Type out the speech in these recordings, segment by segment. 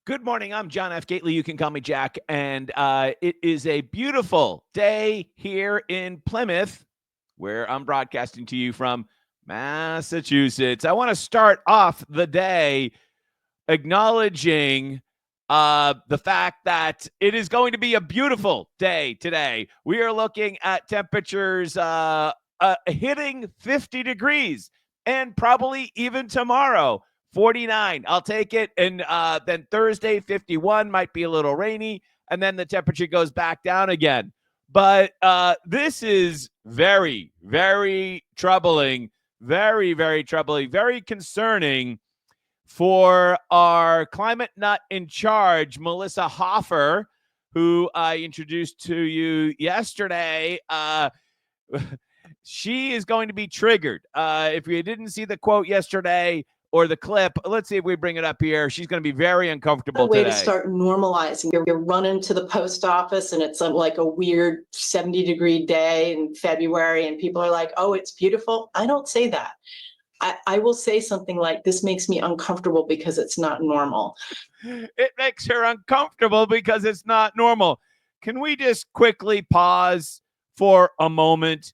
Good morning. I'm John F. Gately. You can call me Jack. And it is a beautiful day here in Plymouth, where I'm broadcasting to you from Massachusetts. I want to start off the day acknowledging the fact that it is going to be a beautiful day today. We are looking at temperatures hitting 50 degrees and probably even tomorrow. 49. I'll take it. And then Thursday, 51, might be a little rainy. And then the temperature goes back down again. But this is very, very troubling. Very, very troubling. Very concerning for our climate nut in charge, Melissa Hoffer, who I introduced to you yesterday. She is going to be triggered. If you didn't see the quote yesterday or the clip, let's see if we bring it up here. She's going to be very uncomfortable today. To start normalizing. You're running to the post office and it's like a weird 70-degree day in February and people are like, oh, it's beautiful. I don't say that. I will say something like, this makes me uncomfortable because it's not normal. It makes her uncomfortable because it's not normal. Can we just quickly pause for a moment?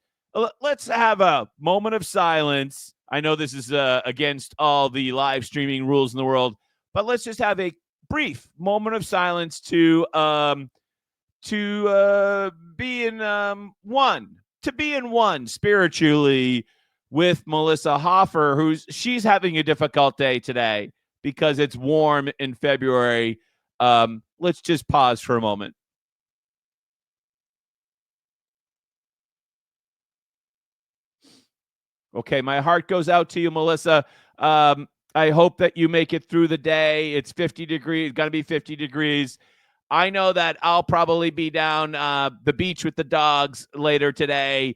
Let's have a moment of silence. I know this is against all the live streaming rules in the world, but let's just have a brief moment of silence to be in one spiritually with Melissa Hoffer, she's having a difficult day today because it's warm in February. Let's just pause for a moment. Okay, my heart goes out to you, Melissa. I hope that you make it through the day. It's 50 degrees, going to be 50 degrees. I know that I'll probably be down the beach with the dogs later today.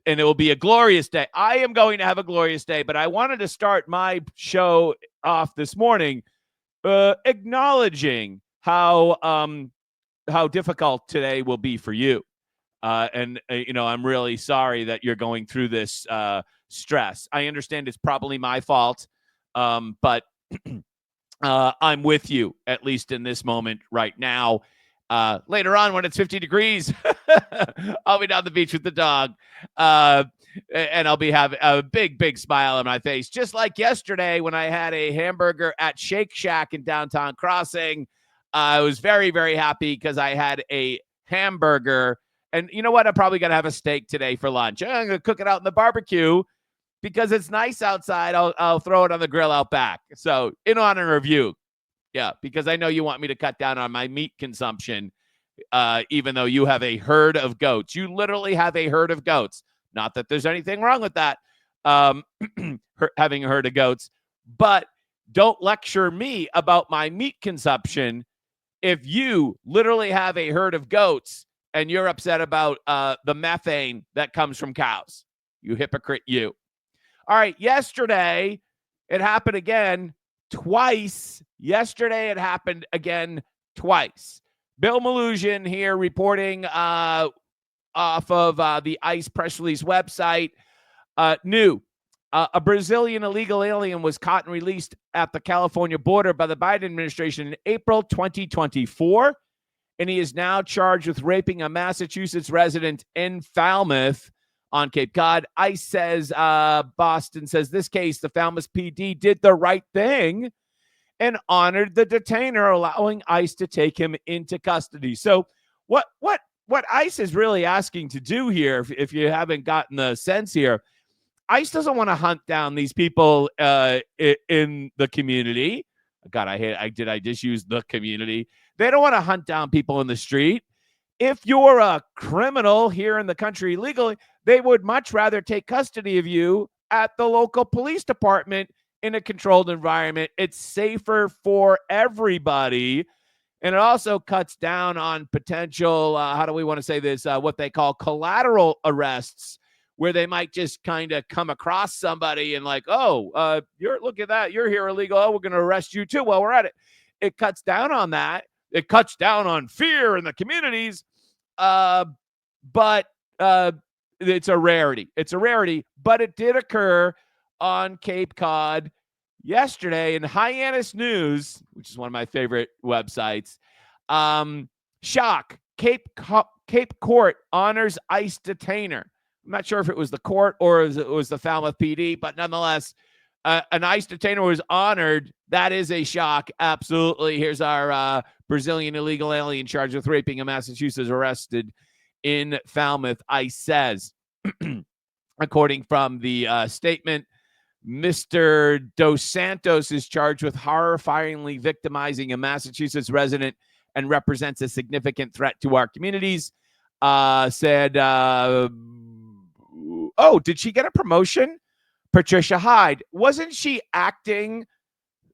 And it will be a glorious day. I am going to have a glorious day, but I wanted to start my show off this morning acknowledging how difficult today will be for you. I'm really sorry that you're going through this stress. I understand it's probably my fault, but I'm with you, at least in this moment right now. Later on, when it's 50 degrees, I'll be down the beach with the dog, and I'll be having a big, big smile on my face, just like yesterday when I had a hamburger at Shake Shack in downtown Crossing. I was very, very happy because I had a hamburger. And you know what? I'm probably going to have a steak today for lunch. I'm going to cook it out in the barbecue because it's nice outside. I'll throw it on the grill out back. So in honor of you. Yeah, because I know you want me to cut down on my meat consumption, even though you have a herd of goats. You literally have a herd of goats. Not that there's anything wrong with that, having a herd of goats. But don't lecture me about my meat consumption if you literally have a herd of goats and you're upset about the methane that comes from cows. You hypocrite, you. All right, yesterday, it happened again twice. Yesterday, it happened again twice. Bill Malusian here reporting off of the ICE press release website. New. A Brazilian illegal alien was caught and released at the California border by the Biden administration in April 2024. And he is now charged with raping a Massachusetts resident in Falmouth on Cape Cod. ICE says, Boston says this case, the Falmouth PD did the right thing and honored the detainer, allowing ICE to take him into custody. So what ICE is really asking to do here, if you haven't gotten the sense here, ICE doesn't want to hunt down these people in the community. God, I just use the community. They don't want to hunt down people in the street. If you're a criminal here in the country illegally, they would much rather take custody of you at the local police department in a controlled environment. It's safer for everybody. And it also cuts down on potential, how do we want to say this, what they call collateral arrests, where they might just kind of come across somebody and like, oh, look at that. You're here illegal. Oh, we're going to arrest you too while we're at it. It cuts down on that. It cuts down on fear in the communities. But it's a rarity. It's a rarity, but it did occur on Cape Cod yesterday in Hyannis News, which is one of my favorite websites, shock, Cape Court honors ICE detainer. I'm not sure if it was the court or it was the Falmouth PD, but nonetheless, an ICE detainer was honored. That is a shock. Absolutely. Here's our Brazilian illegal alien charged with raping a Massachusetts arrested in Falmouth. ICE says, according from the statement, Mr. Dos Santos is charged with horrifyingly victimizing a Massachusetts resident and represents a significant threat to our communities. Said, oh, did she get a promotion? Patricia Hyde. Wasn't she acting?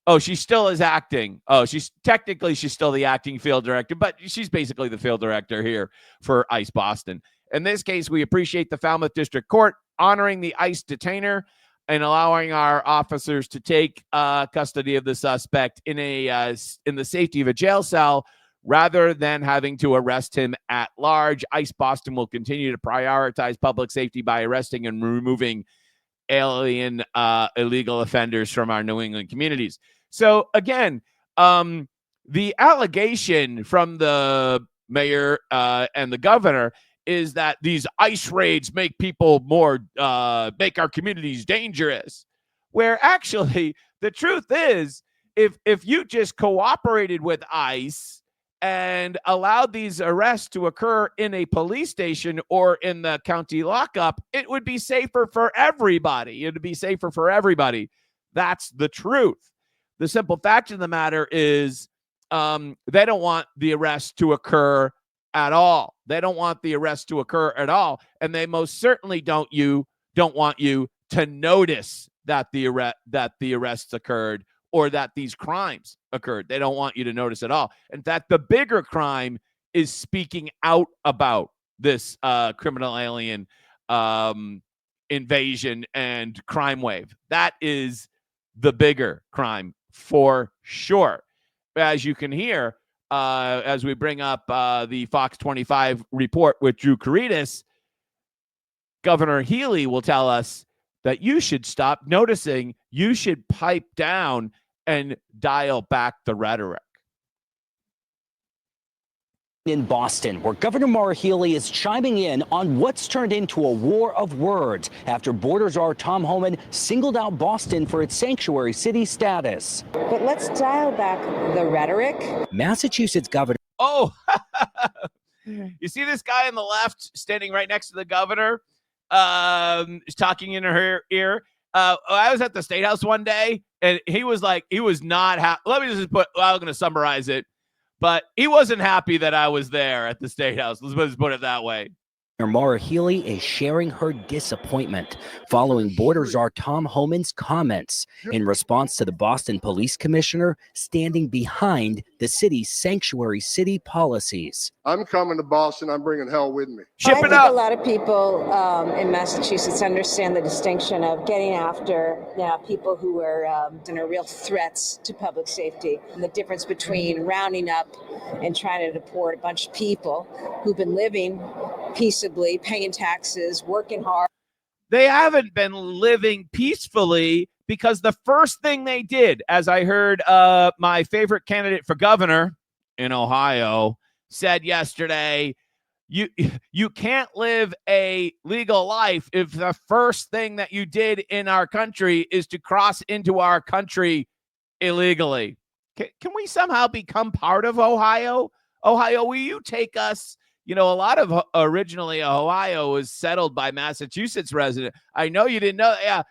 Oh, she still is acting. Oh, she's still the acting field director, but she's basically the field director here for ICE Boston. In this case, we appreciate the Falmouth District Court honoring the ICE detainer and allowing our officers to take custody of the suspect in the safety of a jail cell rather than having to arrest him at large. ICE Boston will continue to prioritize public safety by arresting and removing alien illegal offenders from our New England communities. So again, the allegation from the mayor and the governor is that these ICE raids make people more, make our communities dangerous, where actually the truth is, if you just cooperated with ICE and allowed these arrests to occur in a police station or in the county lockup, it would be safer for everybody. It would be safer for everybody. That's the truth. The simple fact of the matter is they don't want the arrest to occur at all. They don't want the arrest to occur at all. And they most certainly don't want you to notice that the arrests occurred or that these crimes occurred. They don't want you to notice at all. In fact, the bigger crime is speaking out about this criminal alien invasion and crime wave. That is the bigger crime for sure. As you can hear, as we bring up the Fox 25 report with Drew Caritas, Governor Healey will tell us that you should stop noticing, you should pipe down and dial back the rhetoric. In Boston, where Governor Maura Healey is chiming in on what's turned into a war of words after border czar Tom Homan singled out Boston for its sanctuary city status. But let's dial back the rhetoric. Massachusetts Governor. Oh, you see this guy on the left standing right next to the governor, talking in her ear. I was at the State House one day, and he was not happy. Let me just I'm going to summarize it. But he wasn't happy that I was there at the State House. Let's just put it that way. Maura Healey is sharing her disappointment following border czar Tom Homan's comments in response to the Boston Police Commissioner standing behind the city's sanctuary city policies. I'm coming to Boston. I'm bringing hell with me. Ship I it think up. a lot of people in Massachusetts understand the distinction of getting after people who are real threats to public safety, and the difference between rounding up and trying to deport a bunch of people who've been living peaceably, paying taxes, working hard. They haven't been living peacefully because the first thing they did, as I heard my favorite candidate for governor in Ohio said yesterday, you can't live a legal life if the first thing that you did in our country is to cross into our country illegally. Can we somehow become part of Ohio? Ohio, will you take us? You know, a lot of originally Ohio was settled by Massachusetts residents. I know you didn't know. Yeah.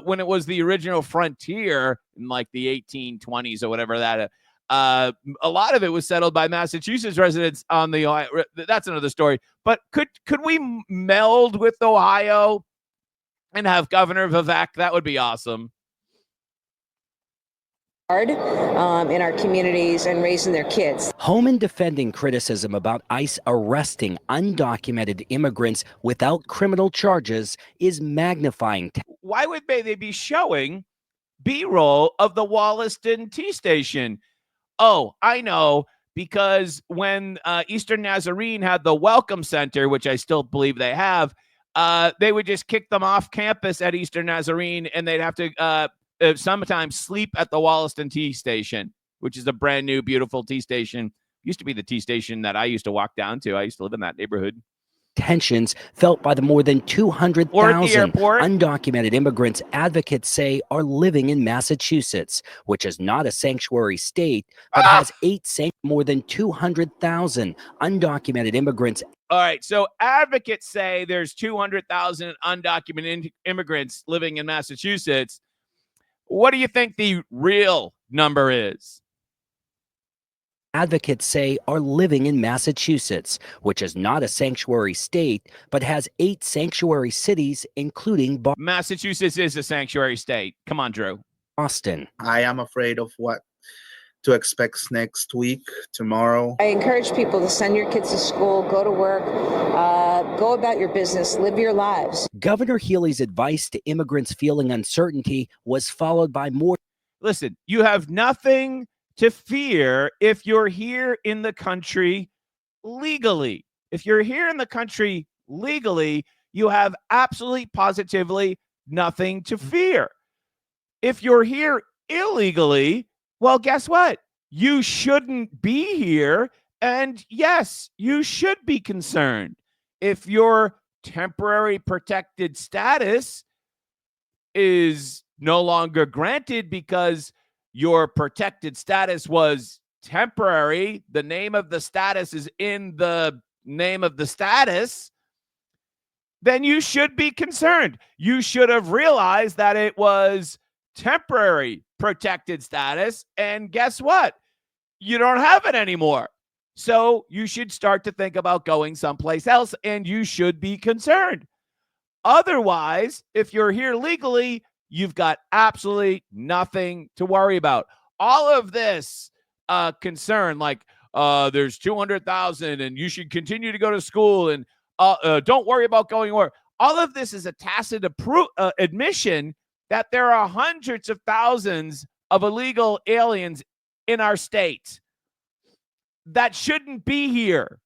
When it was the original frontier in like the 1820s or whatever that, a lot of it was settled by Massachusetts residents on the Ohio. That's another story. But could we meld with Ohio and have Governor Vivek? That would be awesome. In our communities and raising their kids. Homan defending criticism about ICE arresting undocumented immigrants without criminal charges is magnifying. Why would they be showing B-roll of the Wollaston T station? Oh, I know, because when Eastern Nazarene had the Welcome Center, which I still believe they have, they would just kick them off campus at Eastern Nazarene, and they'd have to sometimes sleep at the Wollaston Tea Station, which is a brand new, beautiful tea station. Used to be the tea station that I used to walk down to. I used to live in that neighborhood. Tensions felt by the more than Or at the 200,000 airport. undocumented immigrants advocates say are living in Massachusetts, which is not a sanctuary state, but has more than 200,000 undocumented immigrants. All right, so advocates say there's 200,000 undocumented immigrants living in Massachusetts. What do you think the real number is? Advocates say are living in Massachusetts, which is not a sanctuary state, but has 8 sanctuary cities, including Massachusetts is a sanctuary state. Come on, Drew. Boston. I am afraid of what to expect next week, tomorrow. I encourage people to send your kids to school, go to work, go about your business, live your lives. Governor Healey's advice to immigrants feeling uncertainty was followed by more. Listen, you have nothing to fear if you're here in the country legally. If you're here in the country legally, you have absolutely positively nothing to fear. If you're here illegally, well, guess what? You shouldn't be here. And yes, you should be concerned. If your temporary protected status is no longer granted because your protected status was temporary, the name of the status is in the name of the status, then you should be concerned. You should have realized that it was temporary protected status, and guess what? You don't have it anymore. So you should start to think about going someplace else, and you should be concerned. Otherwise, if you're here legally, you've got absolutely nothing to worry about. All of this concern, like there's 200,000 and you should continue to go to school and don't worry about going to work. All of this is a tacit admission that there are hundreds of thousands of illegal aliens in our state that shouldn't be here.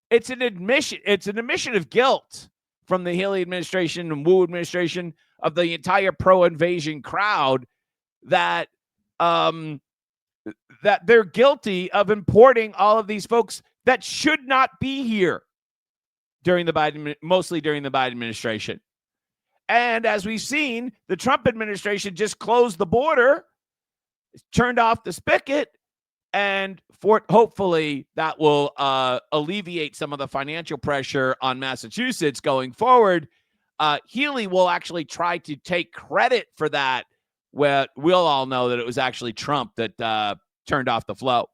It's an admission. It's an admission of guilt from the Healey administration and Wu administration, of the entire pro-invasion crowd, that that they're guilty of importing all of these folks that should not be here mostly during the Biden administration. And as we've seen, the Trump administration just closed the border, turned off the spigot, and hopefully that will alleviate some of the financial pressure on Massachusetts going forward. Healey will actually try to take credit for that, where we'll all know that it was actually Trump that turned off the flow.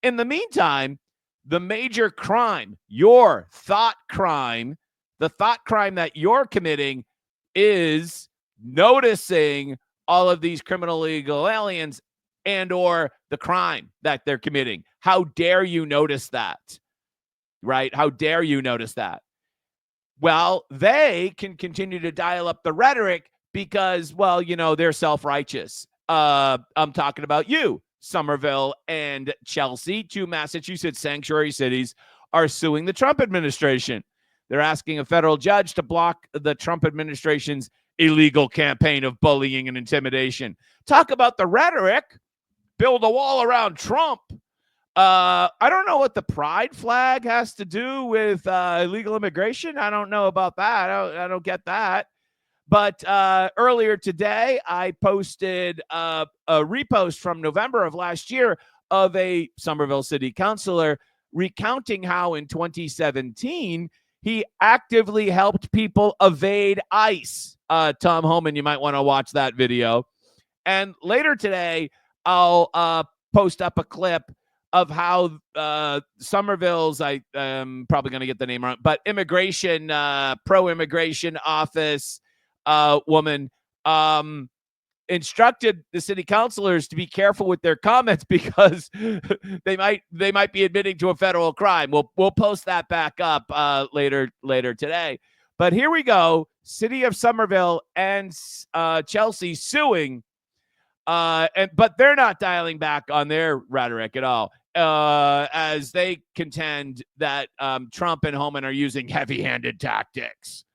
In the meantime, the major crime, your thought crime, the thought crime that you're committing is noticing all of these criminal illegal aliens and or the crime that they're committing. How dare you notice that, right? How dare you notice that? Well, they can continue to dial up the rhetoric because, well, you know, they're self-righteous. I'm talking about you. Somerville and Chelsea, 2 Massachusetts sanctuary cities, are suing the Trump administration. They're asking a federal judge to block the Trump administration's illegal campaign of bullying and intimidation. Talk about the rhetoric. Build a wall around Trump. I don't know what the pride flag has to do with illegal immigration. I don't know about that. I don't get that. But earlier today, I posted a repost from November of last year of a Somerville city councilor recounting how in 2017, he actively helped people evade ICE. Tom Homan, you might want to watch that video. And later today, I'll post up a clip of how Somerville's, I'm probably going to get the name wrong, but immigration, pro-immigration office woman instructed the city councilors to be careful with their comments because they might be admitting to a federal crime. We'll post that back up later today. But here we go. City of Somerville and Chelsea suing, but they're not dialing back on their rhetoric at all, as they contend that Trump and Homan are using heavy-handed tactics,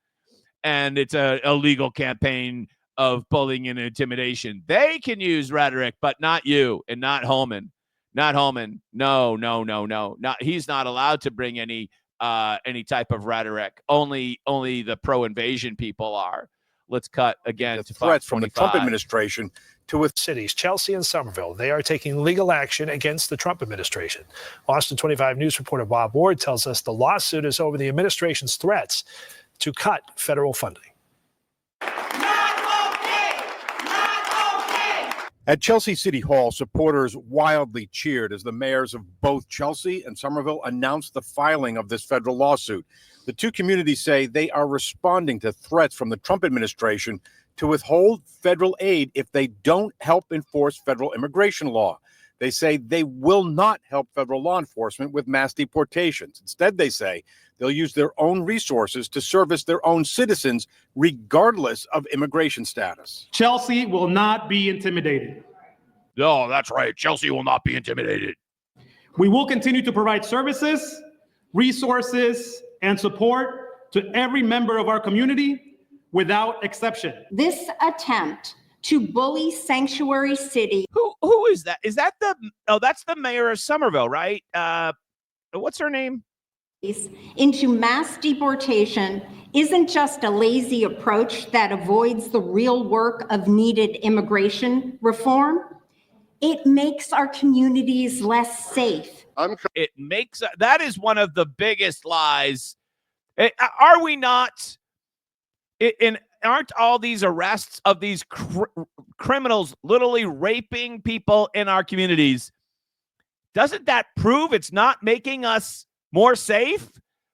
and it's a legal campaign of bullying and intimidation. They can use rhetoric, but not you and not Holman. Not Holman. No. Not, he's not allowed to bring any type of rhetoric. Only the pro-invasion people are. Let's cut again to threats from the Trump 525. administration to with cities, Chelsea and Somerville. They are taking legal action against the Trump administration. Austin 25 News reporter Bob Ward tells us the lawsuit is over the administration's threats to cut federal funding. At Chelsea City Hall, supporters wildly cheered as the mayors of both Chelsea and Somerville announced the filing of this federal lawsuit. The two communities say they are responding to threats from the Trump administration to withhold federal aid if they don't help enforce federal immigration law. They say they will not help federal law enforcement with mass deportations. Instead, they say they'll use their own resources to service their own citizens, regardless of immigration status. Chelsea will not be intimidated. No, that's right. Chelsea will not be intimidated. We will continue to provide services, resources, and support to every member of our community without exception. This attempt to bully Sanctuary City. Who is that? Is that that's the mayor of Somerville, right? What's her name? Into mass deportation isn't just a lazy approach that avoids the real work of needed immigration reform. It makes our communities less safe. It makes that is one of the biggest lies. Are we not? Aren't all these arrests of these criminals literally raping people in our communities? Doesn't that prove it's not making us more safe?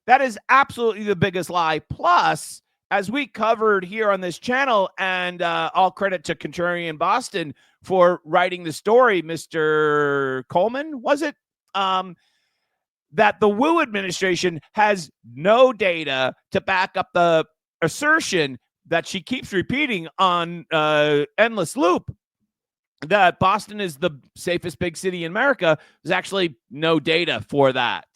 That is absolutely the biggest lie. Plus, as we covered here on this channel, and all credit to Contrarian Boston for writing the story, Mr. Coleman, was it? That the Wu administration has no data to back up the assertion that she keeps repeating on endless loop, that Boston is the safest big city in America. There's actually no data for that.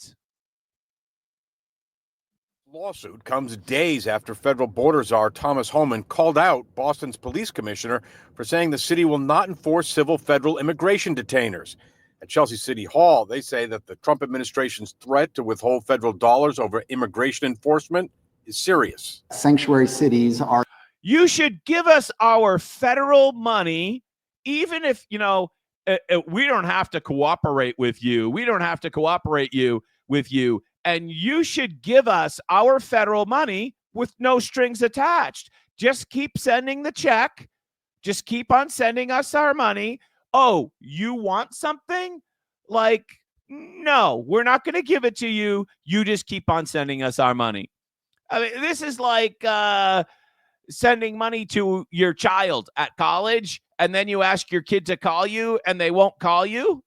Lawsuit comes days after federal border czar Thomas Homan called out Boston's police commissioner for saying the city will not enforce civil federal immigration detainers. At Chelsea City Hall, they say that the Trump administration's threat to withhold federal dollars over immigration enforcement is serious. Sanctuary cities are. You should give us our federal money, even if, we don't have to cooperate with you. We don't have to cooperate with you. And you should give us our federal money with no strings attached. Just keep sending the check. Just keep on sending us our money. Oh, you want something? Like, no, we're not going to give it to you. You just keep on sending us our money. I mean, this is like sending money to your child at college, and then you ask your kid to call you, and they won't call you.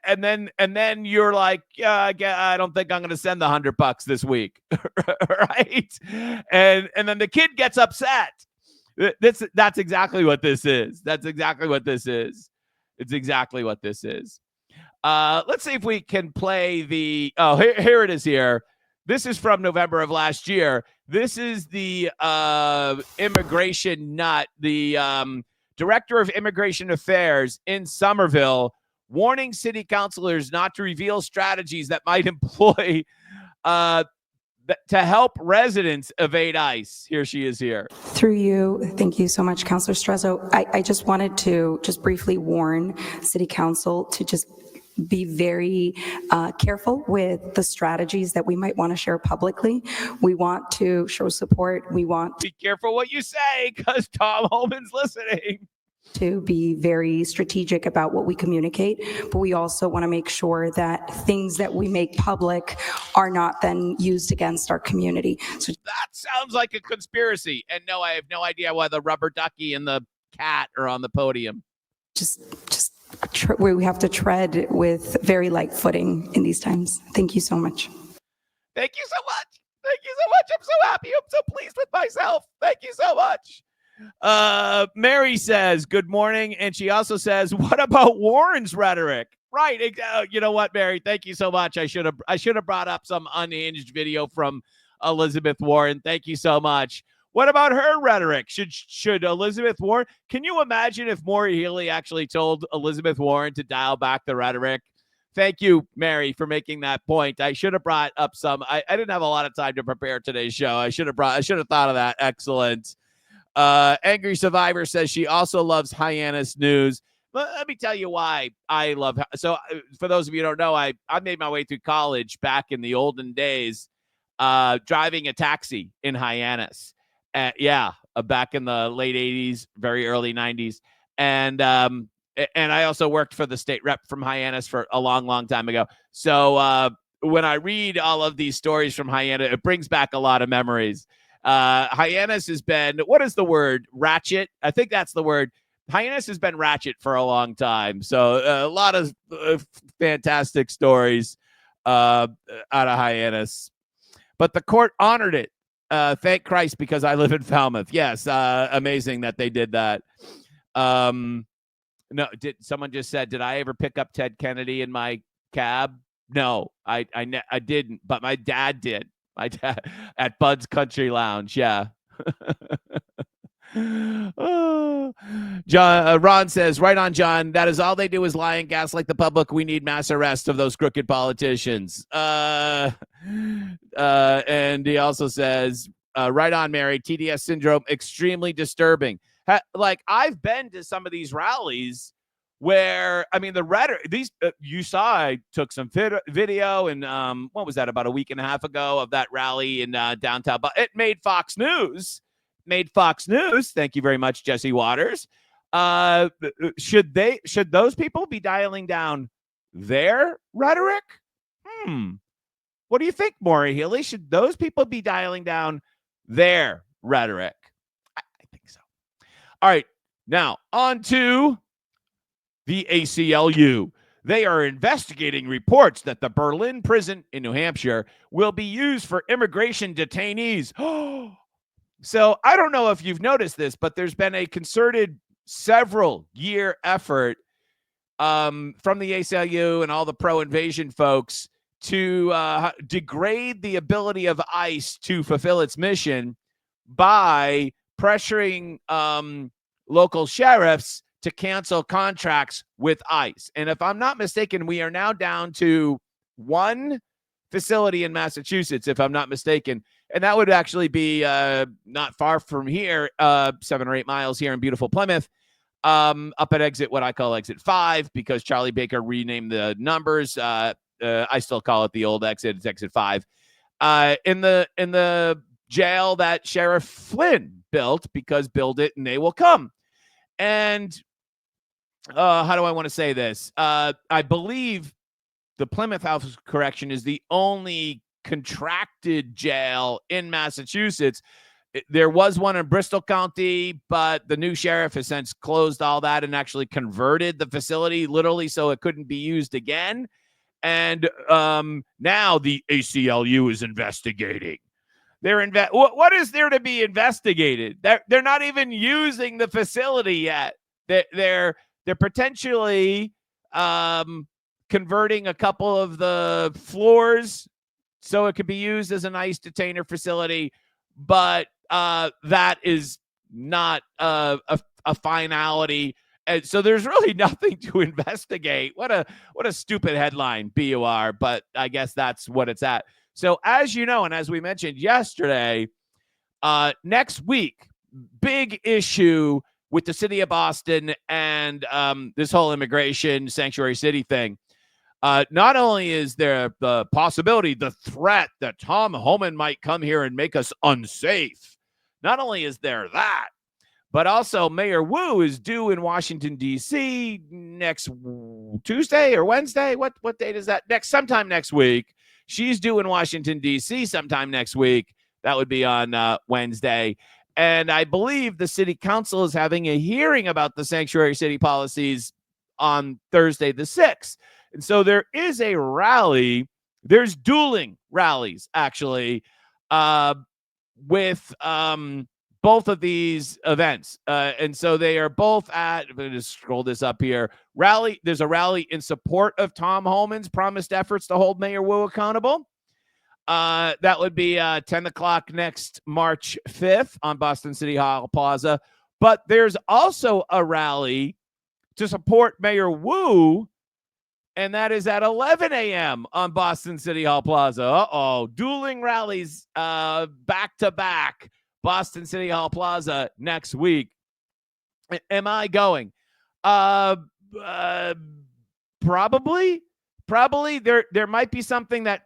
And then you're like, yeah, I don't think I'm going to send the $100 this week, right? And then the kid gets upset. That's exactly what this is. That's exactly what this is. It's exactly what this is. Let's see if we can play the. Oh, here it is. Here, this is from November of last year. This is the immigration nut, the director of immigration affairs in Somerville, warning city councilors not to reveal strategies that might employ to help residents evade ICE. Here she is here. Through you, thank you so much, Councilor Strezzo. I just wanted to just briefly warn City Council to just be very careful with the strategies that we might want to share publicly. We want to show support. We want to be careful what you say, because Tom Holman's listening. To be very strategic about what we communicate, but we also want to make sure that things that we make public are not then used against our community. So that sounds like a conspiracy. And no, I have no idea why the rubber ducky and the cat are on the podium. We have to tread with very light footing in these times. Thank you so much. Thank you so much. Thank you so much. I'm so happy. I'm so pleased with myself. Thank you so much. Mary says, good morning. And she also says, what about Warren's rhetoric? Right. You know what, Mary? Thank you so much. I should have brought up some unhinged video from Elizabeth Warren. Thank you so much. What about her rhetoric? Should Elizabeth Warren? Can you imagine if Maura Healey actually told Elizabeth Warren to dial back the rhetoric? Thank you, Mary, for making that point. I should have brought up some. I didn't have a lot of time to prepare today's show. I should have thought of that. Excellent. Angry Survivor says she also loves Hyannis News. Let me tell you why I love. So for those of you who don't know, I made my way through college back in the olden days, driving a taxi in Hyannis. Back in the late 80s, very early 90s. And I also worked for the state rep from Hyannis for a long, long time ago. So when I read all of these stories from Hyannis, it brings back a lot of memories. Hyannis has been, what is the word? Ratchet? I think that's the word. Hyannis has been ratchet for a long time. So a lot of fantastic stories out of Hyannis. But the court honored it. Thank Christ, because I live in Falmouth. Yes, amazing that they did that. No, someone just said, did I ever pick up Ted Kennedy in my cab? No, I didn't, but my dad did. My dad at Bud's Country Lounge. Yeah. Oh. John Ron says, right on, John. That is all they do is lie and gaslight the public. We need mass arrest of those crooked politicians. And he also says, right on, Mary. TDS syndrome, extremely disturbing. Like, I've been to some of these rallies where, I mean, the rhetoric, these, you saw, I took some video and what was that, about a week and a half ago, of that rally in downtown, but it made Fox News. Thank you very much, Jesse Waters. Should those people be dialing down their rhetoric? What do you think, Maura Healey? Should those people be dialing down their rhetoric? I think so. All right, now on to the ACLU. They are investigating reports that the Berlin prison in New Hampshire will be used for immigration detainees. So I don't know if you've noticed this, but there's been a concerted several-year effort from the ACLU and all the pro-invasion folks to degrade the ability of ICE to fulfill its mission by pressuring local sheriffs to cancel contracts with ICE. And if I'm not mistaken, we are now down to one facility in Massachusetts, if I'm not mistaken. And that would actually be not far from here, 7 or 8 miles here in beautiful Plymouth, up at exit, what I call exit 5, because Charlie Baker renamed the numbers. I still call it the old exit. It's exit 5. In the jail that Sheriff Flynn built, because build it and they will come. And how do I want to say this? I believe the Plymouth House Correction is the only contracted jail in Massachusetts. There was one in Bristol County, but the new sheriff has since closed all that and actually converted the facility literally so it couldn't be used again. And now the ACLU is investigating. What is there to be investigated? They're not even using the facility yet. They're potentially converting a couple of the floors so it could be used as an ICE detainer facility, but that is not a finality. And so there's really nothing to investigate. What a stupid headline, BUR, but I guess that's what it's at. So as you know, and as we mentioned yesterday, next week, big issue with the city of Boston and this whole immigration sanctuary city thing. Not only is there the possibility, the threat that Tom Homan might come here and make us unsafe. Not only is there that, but also Mayor Wu is due in Washington, D.C. next Tuesday or Wednesday. What date is that? Sometime next week. She's due in Washington, D.C. sometime next week. That would be on Wednesday. And I believe the city council is having a hearing about the sanctuary city policies on Thursday the 6th. And so there is a rally. There's dueling rallies, actually, with both of these events. And so they are both at, I'm going to just scroll this up here. There's a rally in support of Tom Homan's promised efforts to hold Mayor Wu accountable. That would be 10 o'clock next March 5th on Boston City Hall Plaza. But there's also a rally to support Mayor Wu, and that is at 11 a.m. on Boston City Hall Plaza. Uh-oh, dueling rallies back to back, Boston City Hall Plaza next week. Am I going? Probably. There might be something that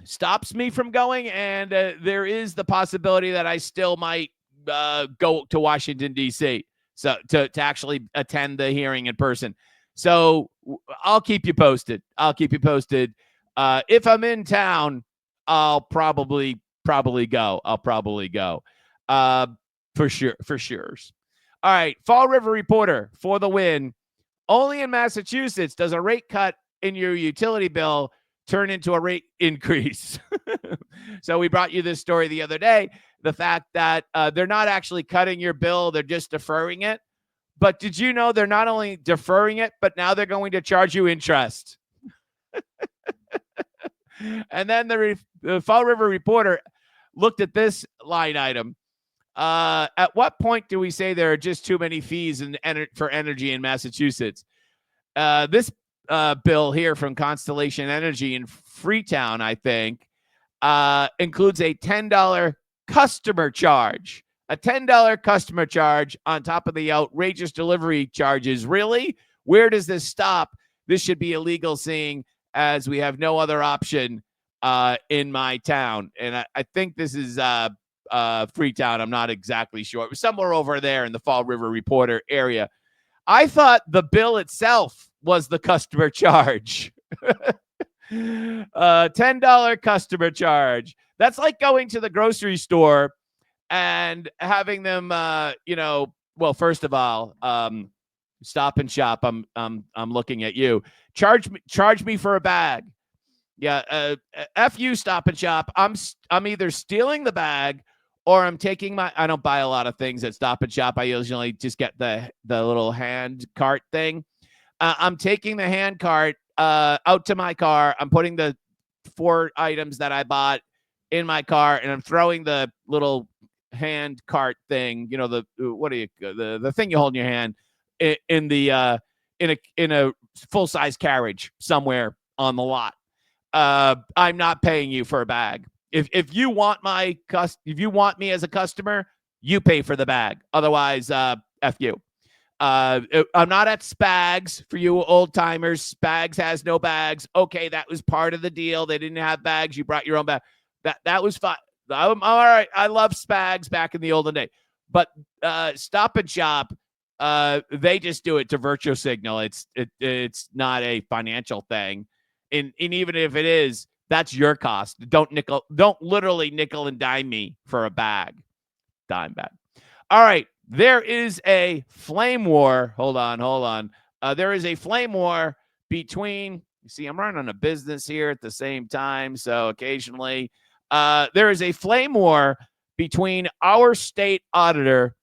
stops me from going, and there is the possibility that I still might go to Washington, D.C. So to actually attend the hearing in person. So I'll keep you posted. If I'm in town, I'll probably go. For sure. All right, Fall River Reporter for the win. Only in Massachusetts does a rate cut in your utility bill turn into a rate increase. So we brought you this story the other day, the fact that they're not actually cutting your bill, they're just deferring it. But did you know they're not only deferring it, but now they're going to charge you interest? And then the Fall River Reporter looked at this line item. At what point do we say there are just too many fees for energy in Massachusetts? This bill here from Constellation Energy in Freetown, I think, includes a $10 customer charge. A $10 customer charge on top of the outrageous delivery charges. Really? Where does this stop? This should be illegal, seeing as we have no other option in my town. And I think this is Freetown. I'm not exactly sure. It was somewhere over there in the Fall River Reporter area. I thought the bill itself was the customer charge. $10 customer charge. That's like going to the grocery store and having them, well, first of all, Stop and Shop. I'm looking at you. Charge me for a bag. Yeah. F you, Stop and Shop. I'm either stealing the bag or I'm taking I don't buy a lot of things at Stop and Shop. I usually just get the little hand cart thing. I'm taking the hand cart out to my car. I'm putting the 4 items that I bought in my car, and I'm throwing the little hand cart thing, the thing you hold in your hand in a full-size carriage somewhere on the lot. I'm not paying you for a bag. If you want me as a customer, you pay for the bag. Otherwise, F you. I'm not at Spags for you old timers. Spags has no bags. Okay, that was part of the deal. They didn't have bags. You brought your own bag. That was fine. I'm all right. I love Spags back in the olden day. But Stop and Shop, they just do it to virtue signal. It's not a financial thing. And even if it is, that's your cost. Don't literally nickel and dime me for a bag. Dime bag. All right. There is a flame war. Hold on. There is a flame war between, you see, I'm running a business here at the same time. So occasionally there is a flame war between our state auditor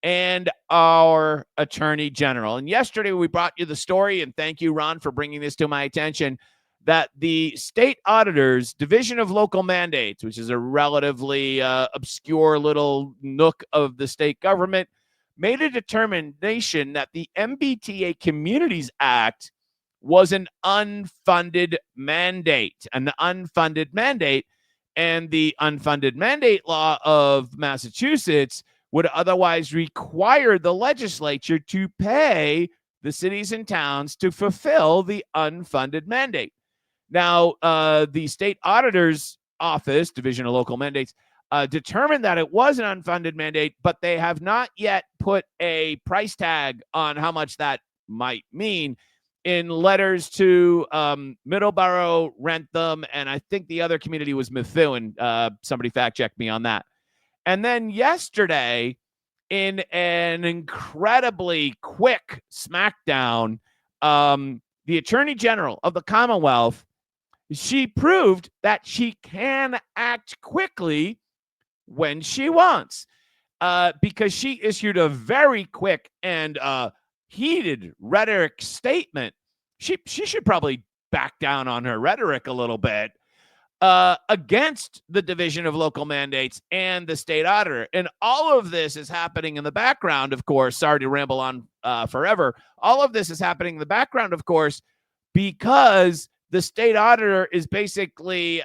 and our attorney general. And yesterday we brought you the story, and thank you, Ron, for bringing this to my attention, that the state auditor's Division of Local Mandates, which is a relatively obscure little nook of the state government, made a determination that the MBTA Communities Act was an unfunded mandate. And the unfunded mandate law of Massachusetts would otherwise require the legislature to pay the cities and towns to fulfill the unfunded mandate. Now, the state auditor's office, Division of Local Mandates, determined that it was an unfunded mandate, but they have not yet put a price tag on how much that might mean in letters to Middleborough, Rentham, and I think the other community was Methuen. Somebody fact checked me on that. And then yesterday, in an incredibly quick smackdown, the Attorney General of the Commonwealth, she proved that she can act quickly when she wants, because she issued a very quick and heated rhetoric statement. She should probably back down on her rhetoric a little bit. against the division of local mandates and the state auditor. And all of this is happening in the background, of course. Sorry to ramble on forever. All of this is happening in the background, of course, because the state auditor is basically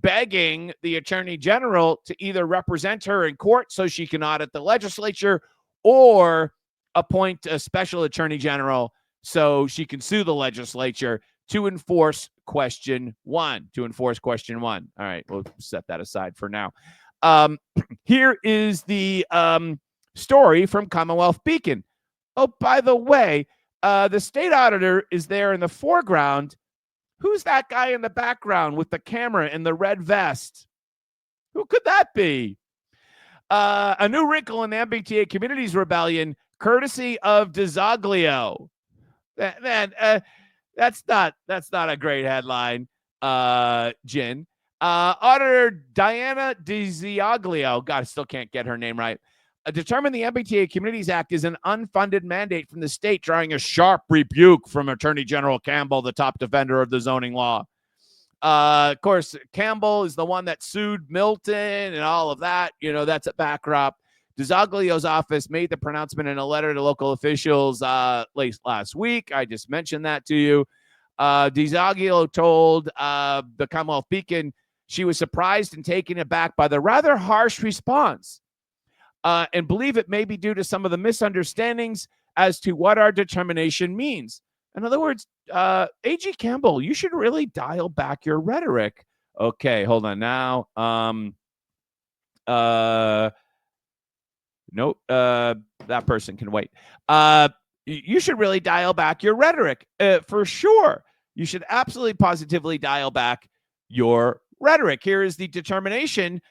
begging the attorney general to either represent her in court so she can audit the legislature or appoint a special attorney general so she can sue the legislature to enforce question one. All right, we'll set that aside for now. Here is the story from Commonwealth Beacon. Oh, by the way, the state auditor is there in the foreground. Who's that guy in the background with the camera and the red vest? Who could that be? A new wrinkle in the MBTA Communities Rebellion, courtesy of DiZoglio. That's not a great headline, Jen. Auditor Dianna DiZoglio, God, I still can't get her name right, determined the MBTA Communities Act is an unfunded mandate from the state, drawing a sharp rebuke from Attorney General Campbell, the top defender of the zoning law. Of course, Campbell is the one that sued Milton and all of that. You know, that's a backdrop. DiZoglio's office made the pronouncement in a letter to local officials late last week. I just mentioned that to you. DiZoglio told the Commonwealth Beacon she was surprised and taken aback by the rather harsh response and believe it may be due to some of the misunderstandings as to what our determination means. In other words, A.G. Campbell, you should really dial back your rhetoric. Okay, hold on now. Nope, that person can wait. You should really dial back your rhetoric for sure. You should absolutely positively dial back your rhetoric. Here is the determination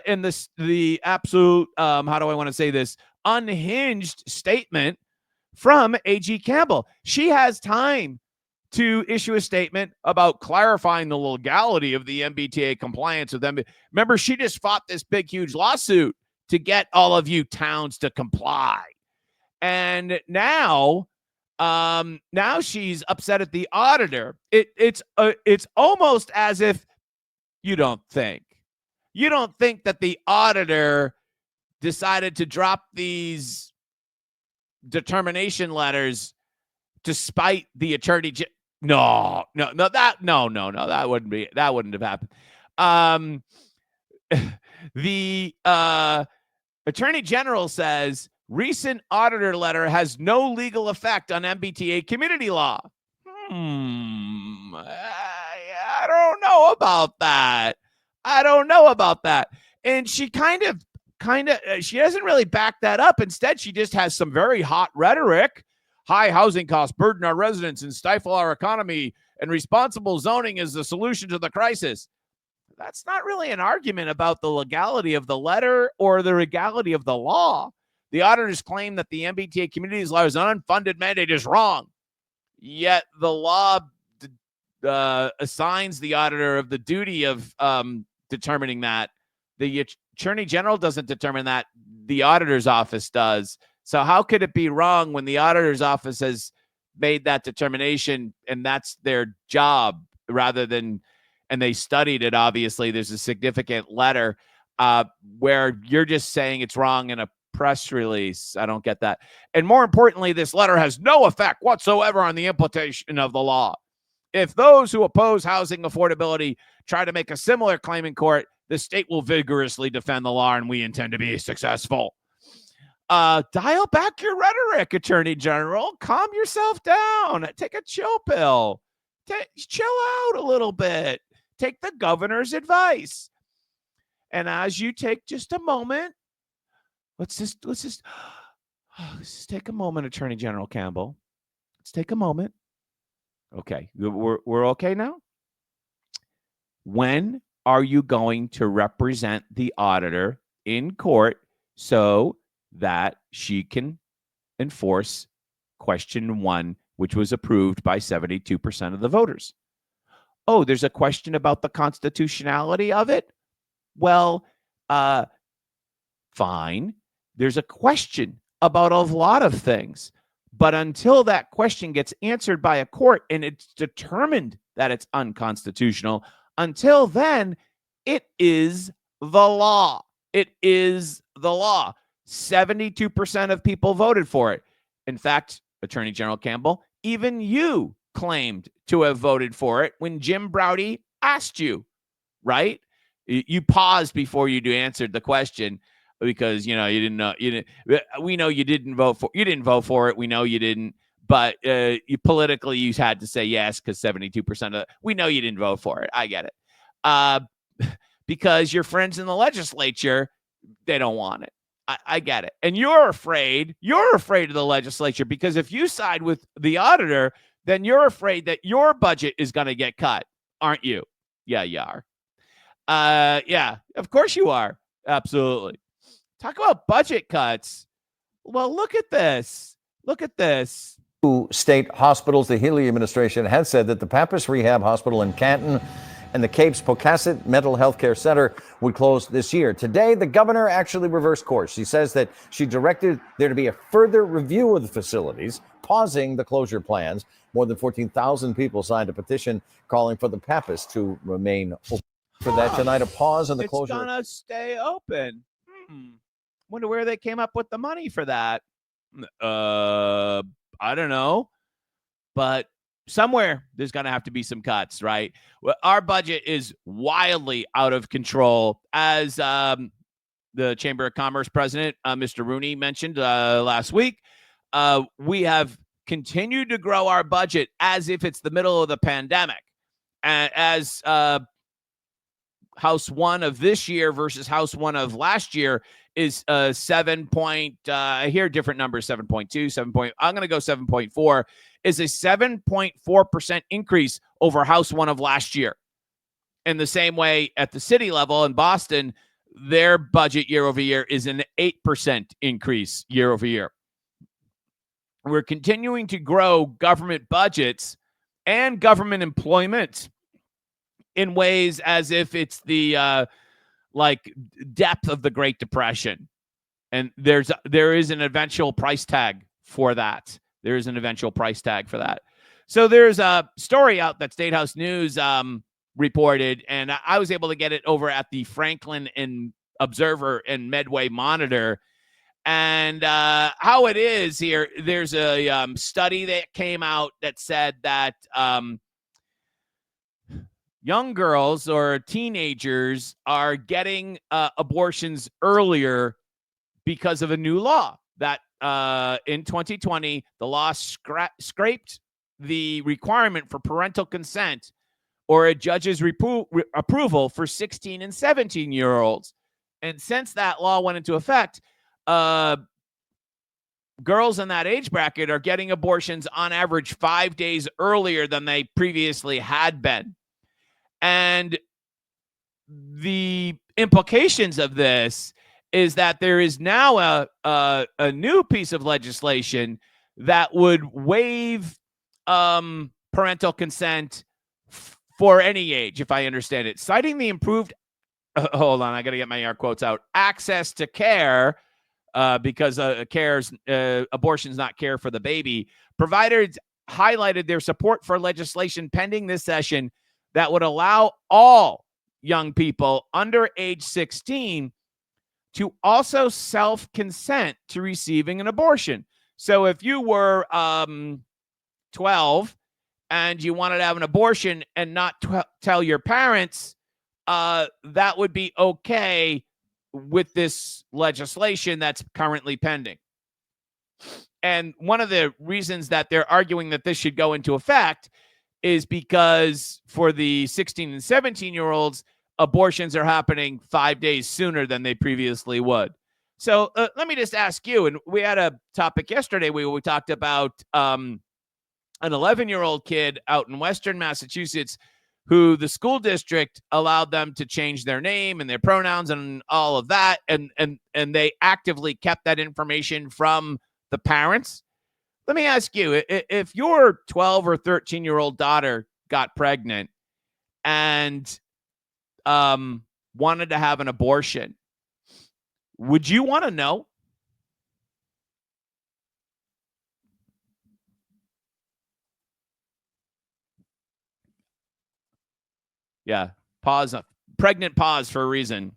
in the absolute, how do I want to say this, unhinged statement from A.G. Campbell. She has time to issue a statement about clarifying the legality of the MBTA compliance with them. Remember, she just fought this big, huge lawsuit to get all of you towns to comply. And now she's upset at the auditor. It's almost as if you don't think that the auditor decided to drop these determination letters to spite the attorney. No, that wouldn't have happened. The attorney general says recent auditor letter has no legal effect on MBTA community law. I don't know about that. And she kind of, she doesn't really back that up. Instead, she just has some very hot rhetoric. High housing costs burden our residents and stifle our economy, and responsible zoning is the solution to the crisis. That's not really an argument about the legality of the letter or the legality of the law. The auditors claim that the MBTA Communities Law is an unfunded mandate is wrong. Yet the law assigns the auditor of the duty of determining that. The Attorney General doesn't determine that. The auditor's office does. So how could it be wrong when the auditor's office has made that determination and that's their job rather than, and they studied it, obviously. There's a significant letter where you're just saying it's wrong in a press release. I don't get that. And more importantly, this letter has no effect whatsoever on the implementation of the law. If those who oppose housing affordability try to make a similar claim in court, the state will vigorously defend the law, and we intend to be successful. Dial back your rhetoric, Attorney General. Calm yourself down. Take a chill pill. Chill out a little bit. Take the governor's advice. And as you take just a moment, let's just take a moment, Attorney General Campbell. Let's take a moment. Okay, we're okay now? When are you going to represent the auditor in court so that she can enforce question 1, which was approved by 72% of the voters? Oh, there's a question about the constitutionality of it? Well, fine. There's a question about a lot of things. But until that question gets answered by a court and it's determined that it's unconstitutional, Until then, it is the law. It is the law. 72% of people voted for it. In fact, Attorney General Campbell, even you claimed to have voted for it when Jim Browdy asked you, right? You paused before you answered the question because, you didn't know. We know you didn't vote for. You didn't vote for it. We know you didn't. But you politically, you had to say yes because 72% of. We know you didn't vote for it. I get it. Because your friends in the legislature, they don't want it. I get it. And you're afraid of the legislature because if you side with the auditor, then you're afraid that your budget is going to get cut, aren't you? Yeah, you are. Yeah, of course you are. Absolutely. Talk about budget cuts. Well, look at this. Look at this. State hospitals, the Healey administration has said that the Pappas Rehab Hospital in Canton and the Cape's Pocasset Mental Health Care Center would close this year. Today, the governor actually reversed course. She says that she directed there to be a further review of the facilities, pausing the closure plans. More than 14,000 people signed a petition calling for the Pappas to remain open. For that tonight, a pause on the closure. It's gonna stay open. Wonder where they came up with the money for that. I don't know, but somewhere there's going to have to be some cuts, right? Well, our budget is wildly out of control. As the Chamber of Commerce president, Mr. Rooney, mentioned last week, we have continued to grow our budget as if it's the middle of the pandemic. As House 1 of this year versus House 1 of last year is 7 point, I hear different numbers, 7.2, 7 point, I'm going to go 7.4, is a 7.4% increase over House 1 of last year. In the same way, at the city level in Boston, their budget year over year is an 8% increase year over year. We're continuing to grow government budgets and government employment in ways as if it's the depth of the Great Depression. And there is an eventual price tag for that. There is an eventual price tag for that. So there's a story out that State House News reported, and I was able to get it over at the Franklin and Observer and Medway Monitor. And how it is here, there's a study that came out that said that young girls or teenagers are getting abortions earlier because of a new law that in 2020, the law scraped the requirement for parental consent or a judge's approval for 16 and 17-year-olds. And since that law went into effect, girls in that age bracket are getting abortions on average 5 days earlier than they previously had been. And the implications of this is that there is now a new piece of legislation that would waive parental consent for any age, if I understand it, citing the improved, hold on, I got to get my air quotes out, access to care, because abortion's not care for the baby. Providers highlighted their support for legislation pending this session that would allow all young people under age 16 to also self-consent to receiving an abortion. So if you were 12 and you wanted to have an abortion and not tell your parents, that would be okay with this legislation that's currently pending. And one of the reasons that they're arguing that this should go into effect is because for the 16 and 17-year-olds, abortions are happening 5 days sooner than they previously would. So let me just ask you, and we had a topic yesterday where we talked about an 11-year-old kid out in Western Massachusetts who the school district allowed them to change their name and their pronouns and all of that, and they actively kept that information from the parents. Let me ask you, if your 12 or 13-year-old daughter got pregnant and wanted to have an abortion, would you want to know? Yeah, Pause. Pregnant pause for a reason.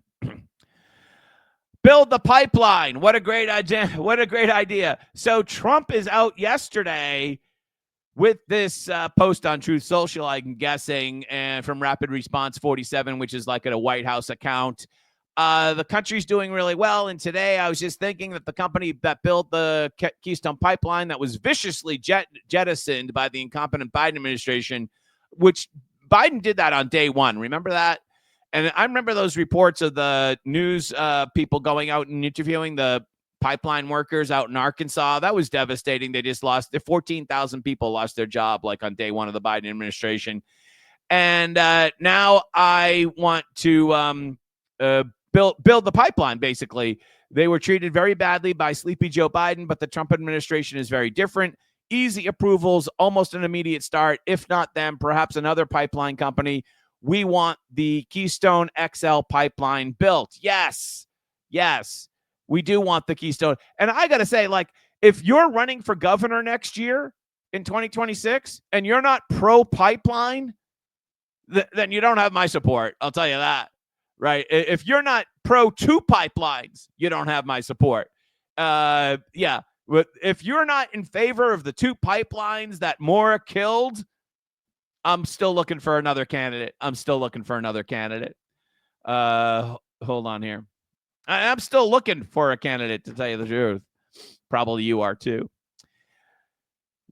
Build the pipeline. What a great idea. What a great idea. So Trump is out yesterday with this post on Truth Social, I'm guessing, and from Rapid Response 47, which is like a White House account. The country's doing really well. And today I was just thinking that the company that built the Keystone Pipeline that was viciously jettisoned by the incompetent Biden administration, which Biden did that on day one. Remember that? And I remember those reports of the news people going out and interviewing the pipeline workers out in Arkansas. That was devastating. They just lost 14,000 people lost their job like on day one of the Biden administration. And now I want to build the pipeline, basically. They were treated very badly by sleepy Joe Biden, but the Trump administration is very different. Easy approvals, almost an immediate start. If not them, perhaps another pipeline company. We want the Keystone XL pipeline built. Yes, we do want the Keystone. And I got to say, like, if you're running for governor next year in 2026 and you're not pro-pipeline, then you don't have my support. I'll tell you that, right? If you're not pro-two pipelines, you don't have my support. Yeah. If you're not in favor of the two pipelines that Maura killed, I'm still looking for another candidate. Hold on here. I'm still looking for a candidate, to tell you the truth. Probably you are too.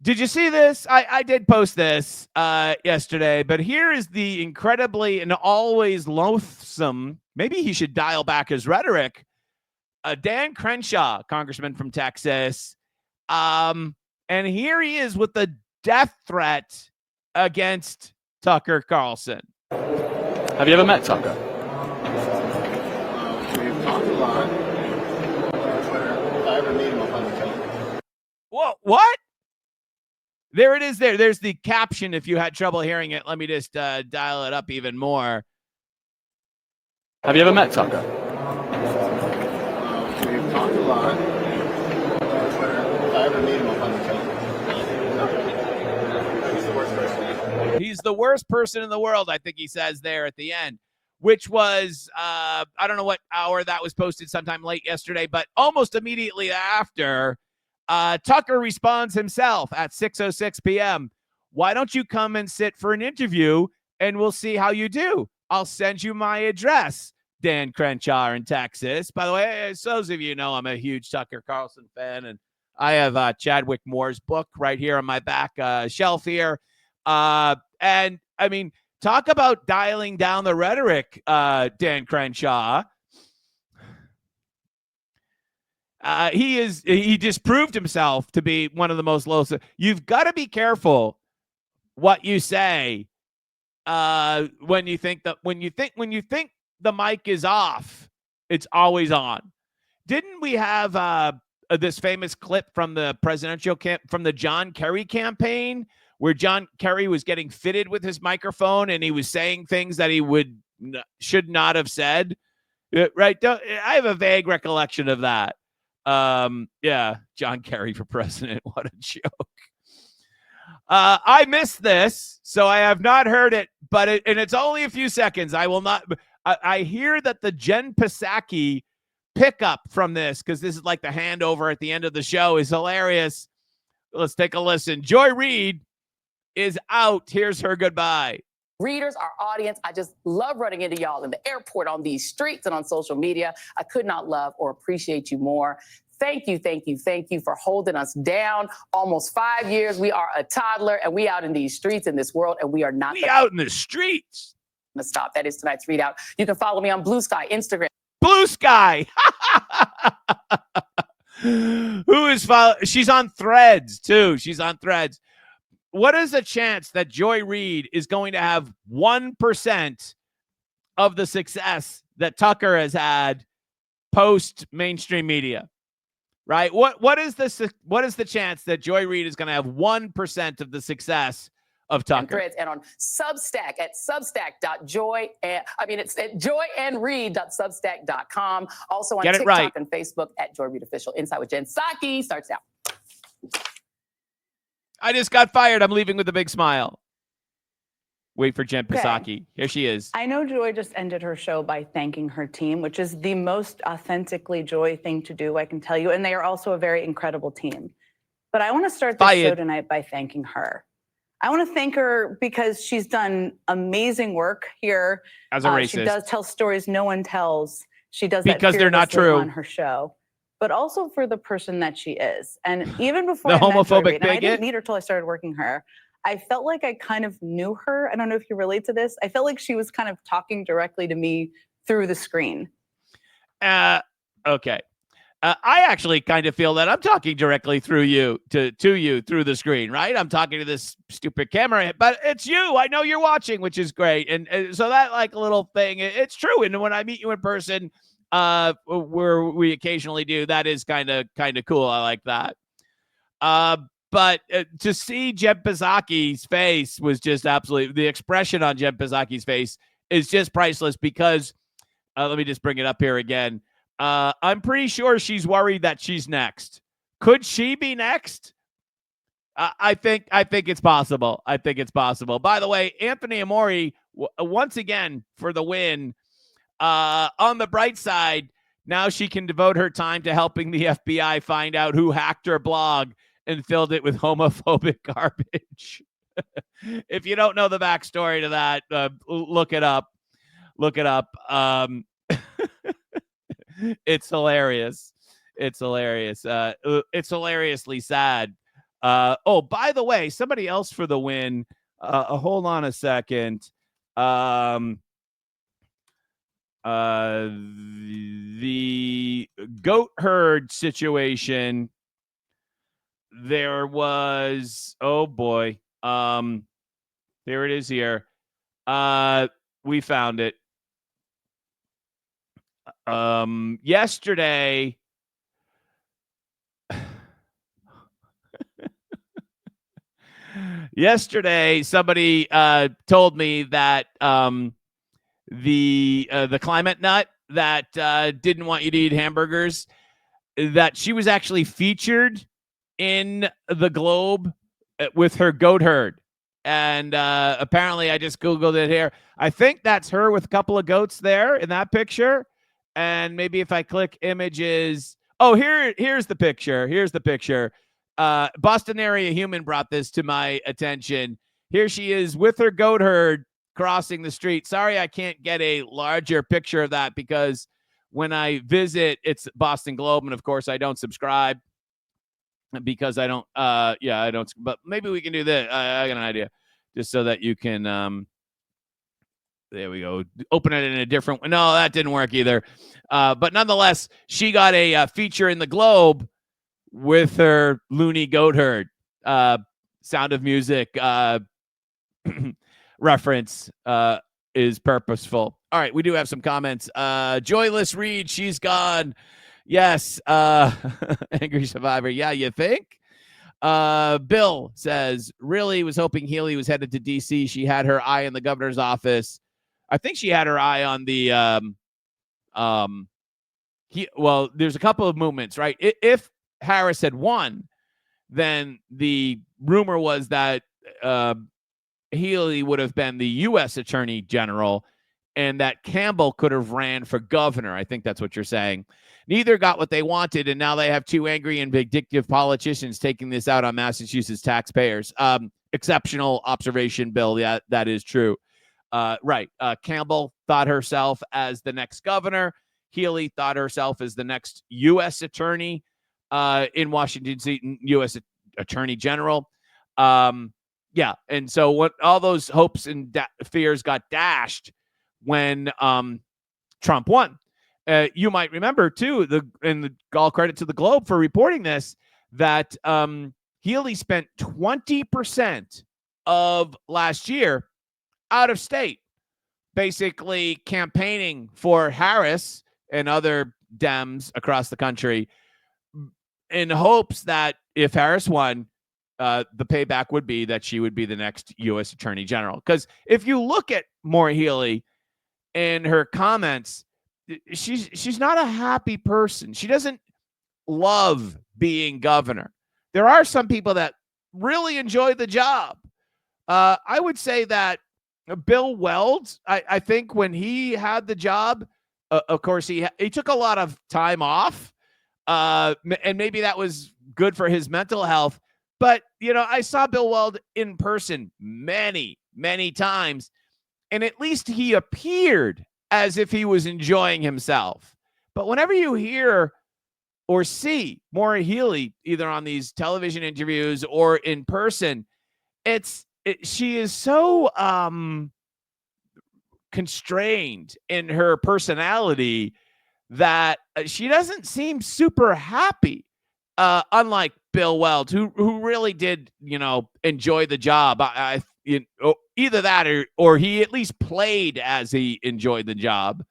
Did you see this? I did post this yesterday, but here is the incredibly and always loathsome, maybe he should dial back his rhetoric, Dan Crenshaw, congressman from Texas. And here he is with the death threat against Tucker Carlson. Have you ever met Tucker? We've talked a lot. If I ever meet him, I'll probably tell him. Whoa, what? There it is there. There's the caption if you had trouble hearing it. Let me just dial it up even more. Have you ever met Tucker? We've talked a lot. If I ever meet him, I'll probably tell him. He's the worst person. He's the worst person in the world, I think he says there at the end, which was, I don't know what hour that was posted, sometime late yesterday, but almost immediately after, Tucker responds himself at 6:06 p.m. Why don't you come and sit for an interview and we'll see how you do? I'll send you my address, Dan Crenshaw in Texas. By the way, as those of you know, I'm a huge Tucker Carlson fan, and I have Chadwick Moore's book right here on my back shelf here. And I mean, talk about dialing down the rhetoric, Dan Crenshaw. He disproved himself to be one of the most low. You've got to be careful what you say when you think the mic is off, it's always on. Didn't we have this famous clip from the presidential from the John Kerry campaign where John Kerry was getting fitted with his microphone and he was saying things that he should not have said? Right? I have a vague recollection of that. Yeah, John Kerry for president. What a joke. I missed this, so I have not heard it, but it's only a few seconds. I will not. I hear that the Jen Psaki pickup from this, because this is like the handover at the end of the show, is hilarious. Let's take a listen. Joy Reid is out. Here's her goodbye. Readers, our audience, I just love running into y'all in the airport, on these streets, and on social media. I could not love or appreciate you more. Thank you for holding us down. Almost 5 years. We are a toddler, and we out in these streets in this world, and we are not out in the streets. To stop. That is tonight's readout. You can follow me on Blue Sky, Instagram. Blue Sky. Who is following? She's on Threads too. She's on Threads. What is the chance that Joy Reid is going to have 1% of the success that Tucker has had post mainstream media? Right? What is the chance that Joy Reid is going to have 1% of the success of Tucker? And Threads, and on Substack at substack.joy. It's at joyandread.substack.com. Also on TikTok and Facebook at Joy Reid Official. Inside with Jen Psaki starts out. I just got fired. I'm leaving with a big smile. Wait for Jen Okay. Psaki. Here she is. I know Joy just ended her show by thanking her team, which is the most authentically Joy thing to do, I can tell you. And they are also a very incredible team. But I want to start this show tonight by thanking her. I want to thank her because she's done amazing work here. As a racist. She does tell stories no one tells. She does Because that they're not fearlessly true. on her show. But also for the person that she is. And even before The I met Joy homophobic Reid, and I bigot? didn't meet her till I started working her, I felt like I kind of knew her. I don't know if you relate to this. I felt like she was kind of talking directly to me through the screen. Okay. I actually kind of feel that I'm talking directly through you to you through the screen, right? I'm talking to this stupid camera, but it's you. I know you're watching, which is great. And so that like little thing, it's true. And when I meet you in person, where we occasionally do, that is kind of cool. I like that. But to see Jen Psaki's face was just absolutely, the expression on Jen Psaki's face is just priceless because, let me just bring it up here again. I'm pretty sure she's worried that she's next. Could she be next? I think it's possible. I think it's possible. By the way, Anthony Amori, once again for the win. On the bright side, now she can devote her time to helping the FBI find out who hacked her blog and filled it with homophobic garbage. If you don't know the backstory to that, look it up. Look it up. It's hilarious. It's hilarious. It's hilariously sad. Oh, by the way, somebody else for the win. Hold on a second. The goat herd situation. There was, oh boy. There it is here. We found it. Yesterday, somebody told me that the climate nut that didn't want you to eat hamburgers, that she was actually featured in the Globe with her goat herd. And apparently I just Googled it here. I think that's her with a couple of goats there in that picture. And maybe if I click images. Oh, here's the picture. Here's the picture. Boston Area Human brought this to my attention. Here she is with her goat herd crossing the street. Sorry, I can't get a larger picture of that because when I visit, it's Boston Globe. And of course, I don't subscribe because I don't, I don't, but maybe we can do this. I got an idea just so that you can, there we go. Open it in a different, no, that didn't work either. But nonetheless, she got a feature in the Globe with her loony goat herd. Sound of Music reference is purposeful. All right, we do have some comments. Joyless Reed, she's gone. Yes. Angry Survivor. Yeah, you think? Bill says, really was hoping Healey was headed to D.C. She had her eye on the governor's office. I think she had her eye on the there's a couple of movements, right? If Harris had won, then the rumor was that Healey would have been the U.S. Attorney General and that Campbell could have ran for governor. I think that's what you're saying. Neither got what they wanted, and now they have two angry and vindictive politicians taking this out on Massachusetts taxpayers. Exceptional observation, Bill. Yeah, that is true. Right. Campbell thought herself as the next governor. Healey thought herself as the next U.S. attorney in Washington D.C., U.S. Attorney General. Yeah. And so what all those hopes and fears got dashed when Trump won. You might remember, too, all credit to the Globe for reporting this, that Healey spent 20% of last year out of state, basically campaigning for Harris and other Dems across the country in hopes that if Harris won, the payback would be that she would be the next U.S. Attorney General. Because if you look at Maura Healey and her comments, she's not a happy person. She doesn't love being governor. There are some people that really enjoy the job. I would say that Bill Weld, I think when he had the job, of course, he took a lot of time off, and maybe that was good for his mental health. But, I saw Bill Weld in person many, many times, and at least he appeared as if he was enjoying himself. But whenever you hear or see Maura Healey, either on these television interviews or in person, she is so constrained in her personality that she doesn't seem super happy. Unlike Bill Weld, who really did, enjoy the job. Either that or he at least played as he enjoyed the job.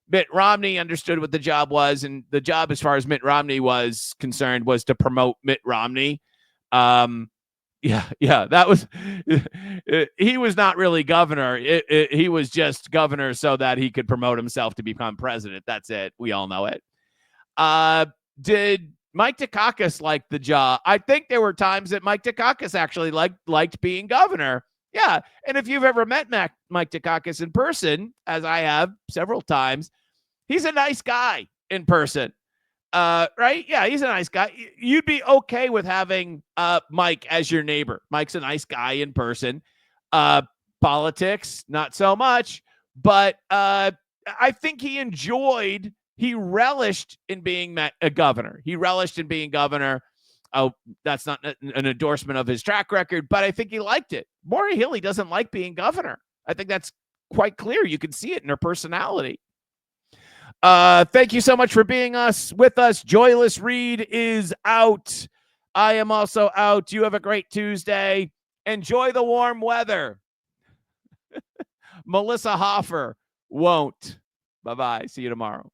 Mitt Romney understood what the job was, and the job, as far as Mitt Romney was concerned, was to promote Mitt Romney. That was he was not really governor. He was just governor so that he could promote himself to become president. That's it. We all know it. Did Mike Dukakis like the job? I think there were times that Mike Dukakis actually liked being governor. Yeah, and if you've ever met Mike Dukakis in person, as I have several times, he's a nice guy in person. Right? Yeah, he's a nice guy. You'd be okay with having Mike as your neighbor. Mike's a nice guy in person. Politics, not so much. But I think he relished in being a governor. He relished in being governor. Oh, that's not an endorsement of his track record, but I think he liked it. Maura Healey doesn't like being governor. I think that's quite clear. You can see it in her personality. Thank you so much for being with us. Joyless Reed is out. I am also out. You have a great Tuesday. Enjoy the warm weather. Melissa Hoffer won't. Bye-bye. See you tomorrow.